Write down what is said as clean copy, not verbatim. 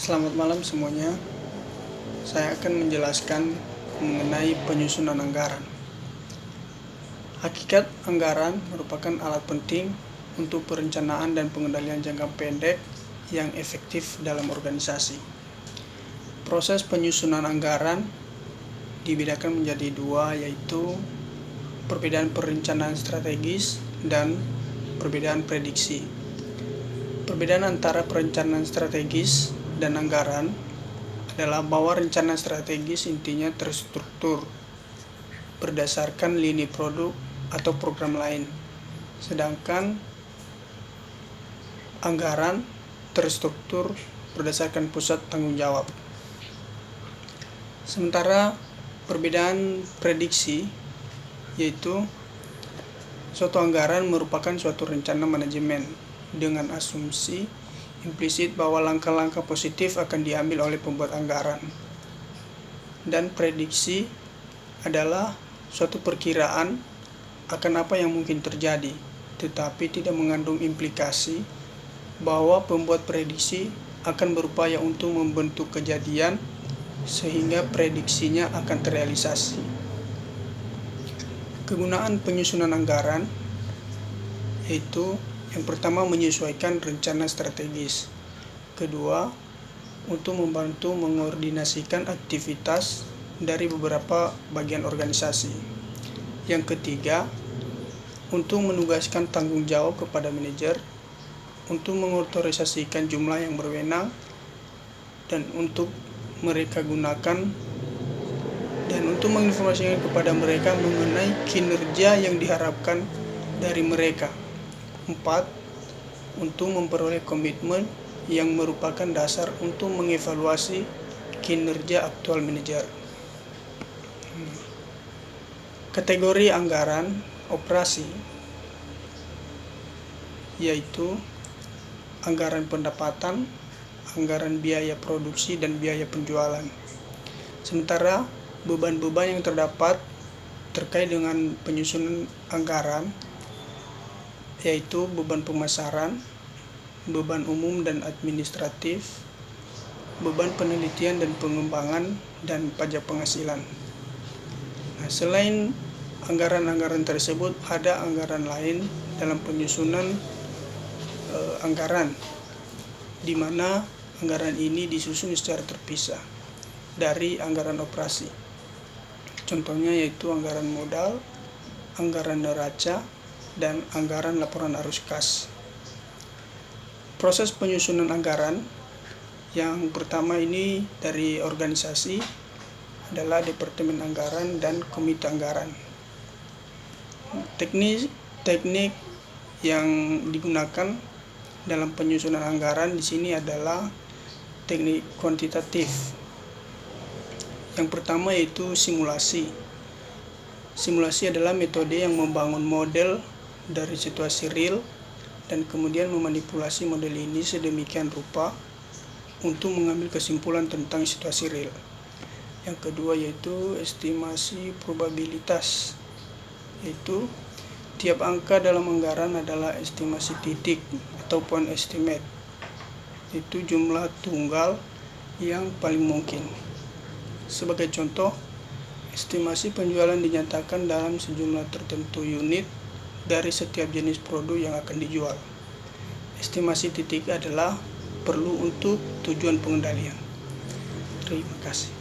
Selamat malam semuanya. Saya akan menjelaskan mengenai penyusunan anggaran. Hakikat anggaran merupakan alat penting untuk perencanaan dan pengendalian jangka pendek yang efektif dalam organisasi. Proses penyusunan anggaran dibedakan menjadi dua, yaitu perbedaan perencanaan strategis dan perbedaan prediksi. Perbedaan antara perencanaan strategis dan anggaran adalah bahwa rencana strategis intinya terstruktur berdasarkan lini produk atau program lain, sedangkan anggaran terstruktur berdasarkan pusat tanggung jawab. Sementara perbedaan prediksi yaitu suatu anggaran merupakan suatu rencana manajemen dengan asumsi implisit bahwa langkah-langkah positif akan diambil oleh pembuat anggaran. Dan prediksi adalah suatu perkiraan akan apa yang mungkin terjadi, tetapi tidak mengandung implikasi bahwa pembuat prediksi akan berupaya untuk membentuk kejadian sehingga prediksinya akan terrealisasi. Kegunaan penyusunan anggaran yaitu yang pertama, menyesuaikan rencana strategis. Kedua, untuk membantu mengordinasikan aktivitas dari beberapa bagian organisasi. Yang ketiga, untuk menugaskan tanggung jawab kepada manajer, untuk mengotorisasikan jumlah yang berwenang, dan untuk mereka gunakan dan untuk menginformasikan kepada mereka mengenai kinerja yang diharapkan dari mereka. 4. Untuk memperoleh komitmen yang merupakan dasar untuk mengevaluasi kinerja aktual manajer. Kategori anggaran operasi yaitu anggaran pendapatan, anggaran biaya produksi, dan biaya penjualan. Sementara beban-beban yang terdapat terkait dengan penyusunan anggaran yaitu beban pemasaran, beban umum dan administratif, beban penelitian dan pengembangan, dan pajak penghasilan. Nah, selain anggaran-anggaran tersebut, ada anggaran lain dalam penyusunan anggaran, di mana anggaran ini disusun secara terpisah dari anggaran operasi. Contohnya yaitu anggaran modal, anggaran neraca, dan anggaran laporan arus kas. Proses penyusunan anggaran yang pertama ini dari organisasi adalah Departemen Anggaran dan Komite Anggaran. Teknik yang digunakan dalam penyusunan anggaran di sini adalah teknik kuantitatif. Yang pertama yaitu simulasi. Simulasi adalah metode yang membangun model dari situasi real dan kemudian memanipulasi model ini sedemikian rupa untuk mengambil kesimpulan tentang situasi real. Yang kedua yaitu estimasi probabilitas, yaitu tiap angka dalam anggaran adalah estimasi titik atau point estimate, itu jumlah tunggal yang paling mungkin. Sebagai contoh, estimasi penjualan dinyatakan dalam sejumlah tertentu unit dari setiap jenis produk yang akan dijual. Estimasi titik adalah perlu untuk tujuan pengendalian. Terima kasih.